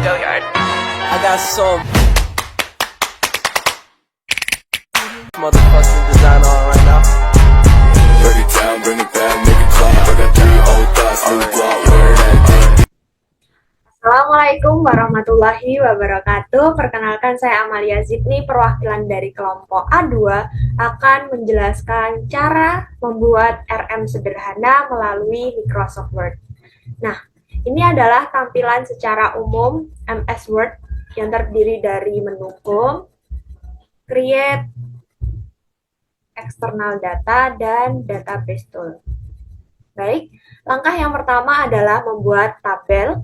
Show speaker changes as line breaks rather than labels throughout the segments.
I got some motherfucking design on right now.
Break it down, bring it back, make it clap. I got 3 old thoughts, new guap, wear that thing.
Assalamualaikum warahmatullahi wabarakatuh. Perkenalkan, saya Amalia Zidni, perwakilan dari kelompok A2, akan menjelaskan cara membuat RM sederhana melalui Microsoft Word. Nah, ini adalah tampilan secara umum MS Word yang terdiri dari menu Home, Create, External Data, dan Database Tool. Baik, langkah yang pertama adalah membuat tabel.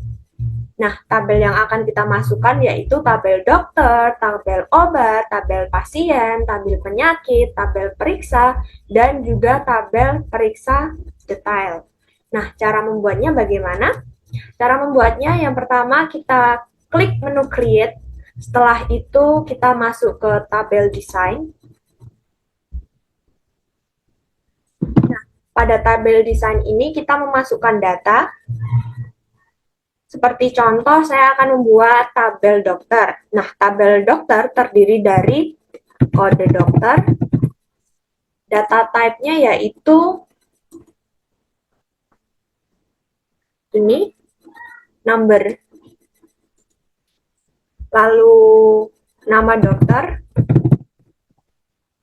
Nah, tabel yang akan kita masukkan yaitu tabel dokter, tabel obat, tabel pasien, tabel penyakit, tabel periksa, dan juga tabel periksa detail. Nah, cara membuatnya bagaimana? Cara membuatnya yang pertama kita klik menu Create, setelah itu kita masuk ke tabel Design. Nah, pada tabel Design ini kita memasukkan data. Seperti contoh, saya akan membuat tabel dokter. Nah, tabel dokter terdiri dari kode dokter, data type-nya yaitu ini, number, lalu nama dokter,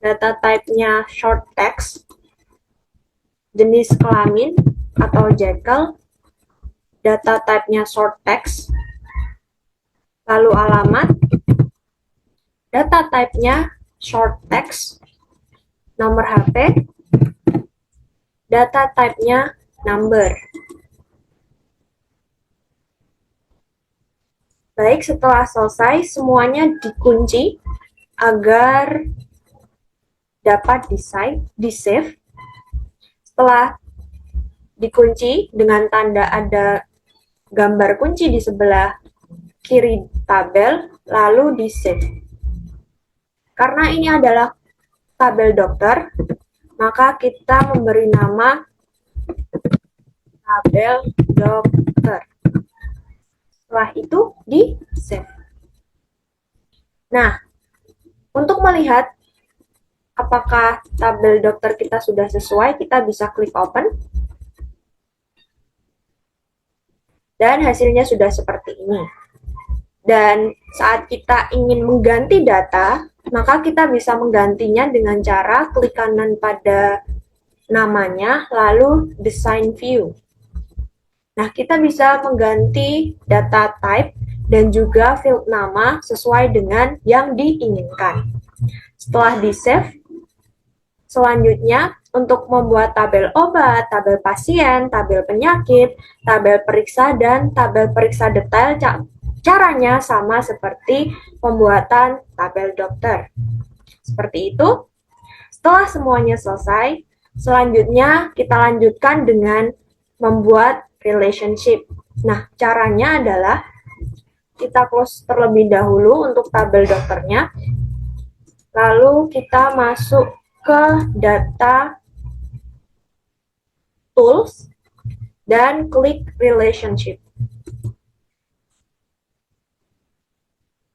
data type-nya short text, jenis kelamin atau jekyll, data type-nya short text, lalu alamat, data type-nya short text, nomor HP, data type-nya number. Baik, setelah selesai, semuanya dikunci agar dapat di-save. Setelah dikunci dengan tanda ada gambar kunci di sebelah kiri tabel, lalu di-save. Karena ini adalah tabel dokter, maka kita memberi nama tabel dokter. Setelah itu di-save. Nah, untuk melihat apakah tabel dokter kita sudah sesuai, kita bisa klik open. Dan hasilnya sudah seperti ini. Dan saat kita ingin mengganti data, maka kita bisa menggantinya dengan cara klik kanan pada namanya, lalu Design View. Nah, kita bisa mengganti data type dan juga field nama sesuai dengan yang diinginkan. Setelah di-save, selanjutnya untuk membuat tabel obat, tabel pasien, tabel penyakit, tabel periksa, dan tabel periksa detail, caranya sama seperti pembuatan tabel dokter. Seperti itu. Setelah semuanya selesai, selanjutnya kita lanjutkan dengan membuat relationship. Nah, caranya adalah kita close terlebih dahulu untuk tabel dokternya, lalu kita masuk ke data tools dan klik relationship.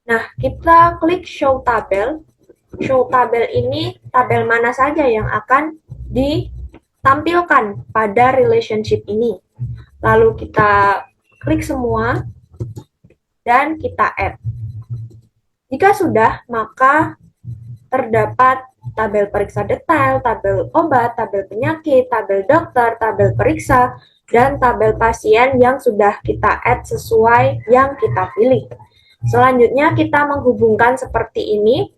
Nah, kita klik show tabel. Show tabel ini tabel mana saja yang akan ditampilkan pada relationship ini. Lalu kita klik semua dan kita add. Jika sudah, maka terdapat tabel periksa detail, tabel obat, tabel penyakit, tabel dokter, tabel periksa, dan tabel pasien yang sudah kita add sesuai yang kita pilih. Selanjutnya kita menghubungkan seperti ini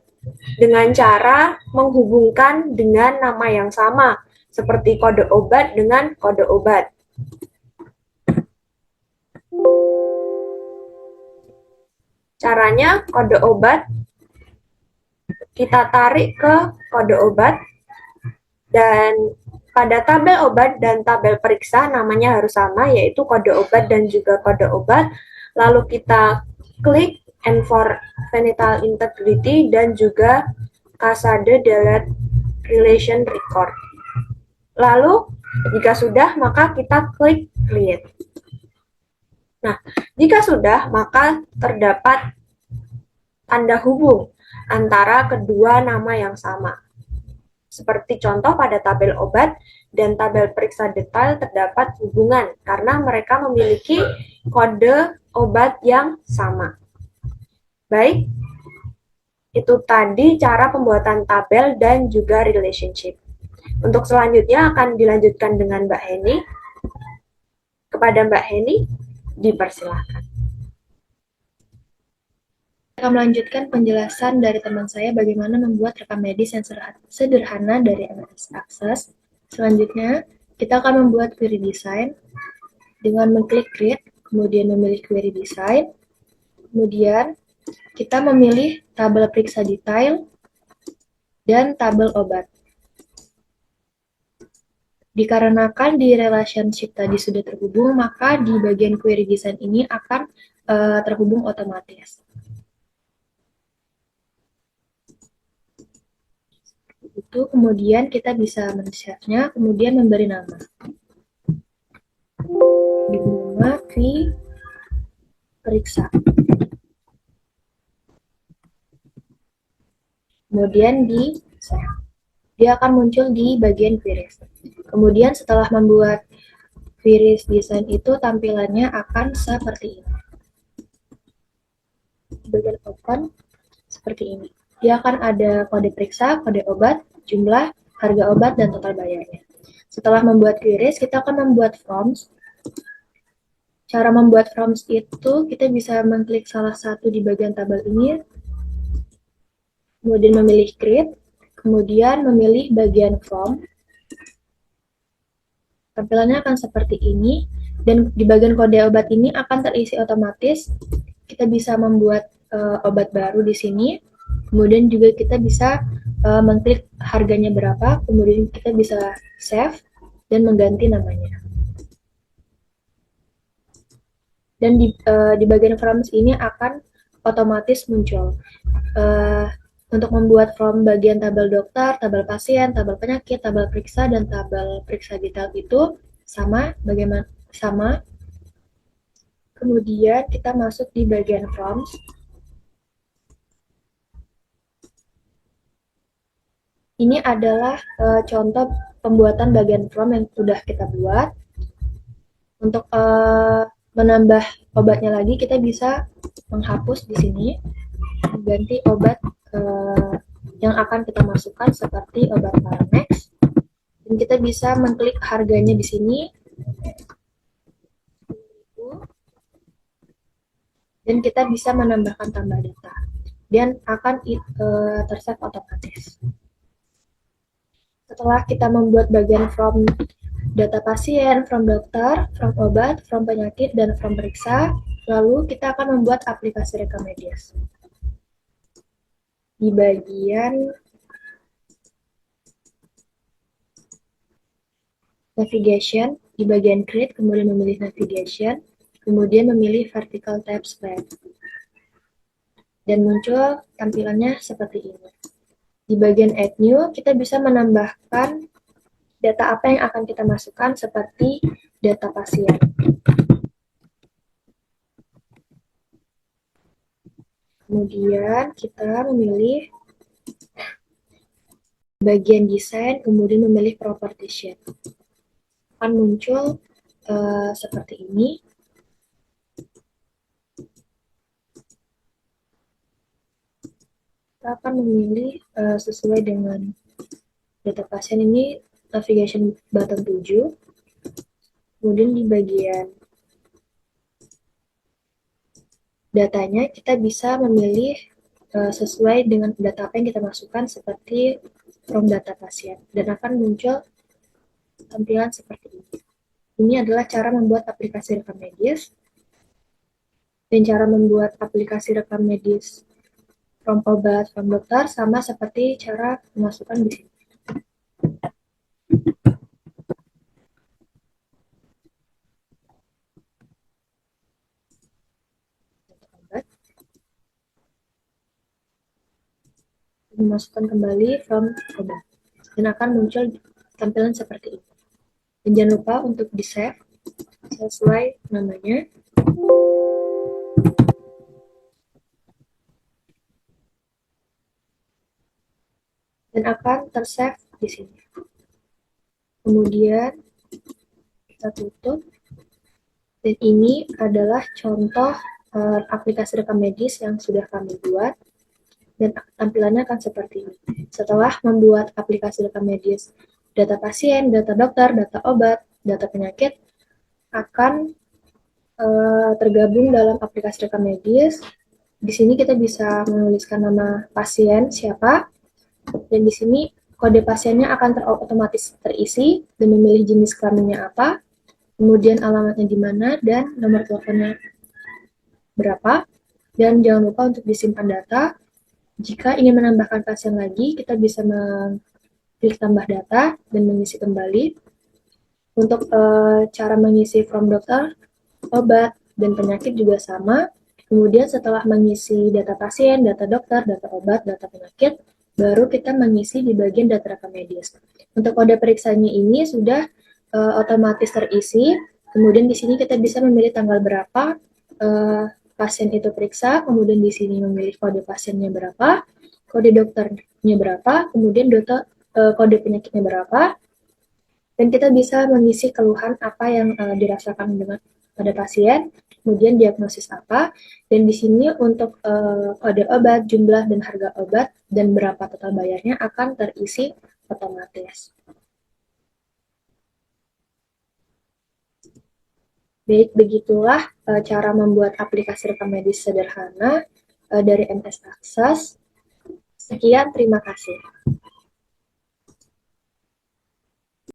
dengan cara menghubungkan dengan nama yang sama, seperti kode obat dengan kode obat. Caranya, kode obat kita tarik ke kode obat, dan pada tabel obat dan tabel periksa namanya harus sama, yaitu kode obat dan juga kode obat. Lalu kita klik Enforce Financial Integrity dan juga Cascade Delete Relation Record. Lalu, jika sudah, maka kita klik Create. Nah, Jika sudah, maka terdapat tanda hubung antara kedua nama yang sama. Seperti contoh pada tabel obat dan tabel periksa detail terdapat hubungan karena mereka memiliki kode obat yang sama. Baik, itu tadi cara pembuatan tabel dan juga relationship. Untuk selanjutnya akan dilanjutkan dengan Mbak Heni. Kepada Mbak Heni, dipersilahkan.
Akan melanjutkan penjelasan dari teman saya bagaimana membuat rekam medis yang sederhana dari MS Access. Selanjutnya, kita akan membuat query design dengan mengklik create, kemudian memilih query design, kemudian kita memilih tabel periksa detail dan tabel obat. Dikarenakan di relationship tadi sudah terhubung, maka di bagian query design ini akan terhubung otomatis. Itu kemudian kita bisa men-save-nya, kemudian memberi nama. Di nama query periksa. Kemudian di save. Dia akan muncul di bagian queries. Kemudian setelah membuat queries design itu tampilannya akan seperti ini. Di bagian open seperti ini. Dia akan ada kode periksa, kode obat, jumlah, harga obat, dan total bayarnya. Setelah membuat queries, kita akan membuat forms. Cara membuat forms itu kita bisa mengklik salah satu di bagian tabel ini, kemudian memilih create, kemudian memilih bagian form. Tampilannya akan seperti ini, dan di bagian kode obat ini akan terisi otomatis. Kita bisa membuat obat baru di sini, kemudian juga kita bisa mengklik harganya berapa, kemudian kita bisa save dan mengganti namanya. Dan di bagian forms ini akan otomatis muncul. Untuk membuat form bagian tabel dokter, tabel pasien, tabel penyakit, tabel periksa, dan tabel periksa detail itu sama. Kemudian kita masuk di bagian forms. Ini adalah contoh pembuatan bagian form yang sudah kita buat. Untuk menambah obatnya lagi, kita bisa menghapus di sini, mengganti obat yang akan kita masukkan seperti obat Paramex, dan kita bisa mengklik harganya di sini, dan kita bisa menambahkan tambah data, dan akan tersave otomatis. Setelah kita membuat bagian from data pasien, from dokter, from obat, from penyakit, dan from periksa, lalu kita akan membuat aplikasi rekam medis. Di bagian navigation, di bagian create, kemudian memilih navigation, kemudian memilih vertical tab spread. Dan muncul tampilannya seperti ini. Di bagian add new, kita bisa menambahkan data apa yang akan kita masukkan seperti data pasien. Kemudian kita memilih bagian desain, kemudian memilih property sheet. Akan muncul seperti ini. Kita akan memilih sesuai dengan data pasien ini, navigation button 7. Kemudian di bagian datanya kita bisa memilih sesuai dengan data apa yang kita masukkan seperti from data pasien, dan akan muncul tampilan seperti ini. Ini adalah cara membuat aplikasi rekam medis, dan cara membuat aplikasi rekam medis from obat, from dokter sama seperti cara memasukkan di sini. Memasukkan kembali from obat, dan akan muncul tampilan seperti ini. Dan jangan lupa untuk di save sesuai namanya. Dan setelah kita membuat aplikasi rekam medis, kita bisa menggunakan aplikasi rekam medis from obat, from dokter, sama seperti cara memasukkan di sini. Untuk obat, kita memasukkan kembali from obat, dan akan muncul tampilan seperti ini. dan akan tersave di sini. Kemudian kita tutup. Dan ini adalah contoh aplikasi rekam medis yang sudah kami buat, dan tampilannya akan seperti ini. Setelah membuat aplikasi rekam medis, data pasien, data dokter, data obat, data penyakit akan tergabung dalam aplikasi rekam medis. Di sini kita bisa menuliskan nama pasien siapa, dan di sini kode pasiennya akan otomatis terisi dan memilih jenis kelaminnya apa, kemudian alamatnya di mana, dan nomor teleponnya berapa. Dan jangan lupa untuk disimpan data. Jika ingin menambahkan pasien lagi, kita bisa klik tambah data dan mengisi kembali. Untuk cara mengisi form dokter, obat, dan penyakit juga sama. Kemudian setelah mengisi data pasien, data dokter, data obat, data penyakit, baru kita mengisi di bagian data rekam medis. Untuk kode periksanya ini sudah otomatis terisi. Kemudian di sini kita bisa memilih tanggal berapa pasien itu periksa, kemudian di sini memilih kode pasiennya berapa, kode dokternya berapa, kemudian kode penyakitnya berapa, dan kita bisa mengisi keluhan apa yang dirasakan pada pasien, kemudian diagnosis apa, dan di sini untuk kode obat, jumlah dan harga obat, dan berapa total bayarnya akan terisi otomatis. Baik, begitulah cara membuat aplikasi rekam medis sederhana dari MS Access. Sekian, terima kasih.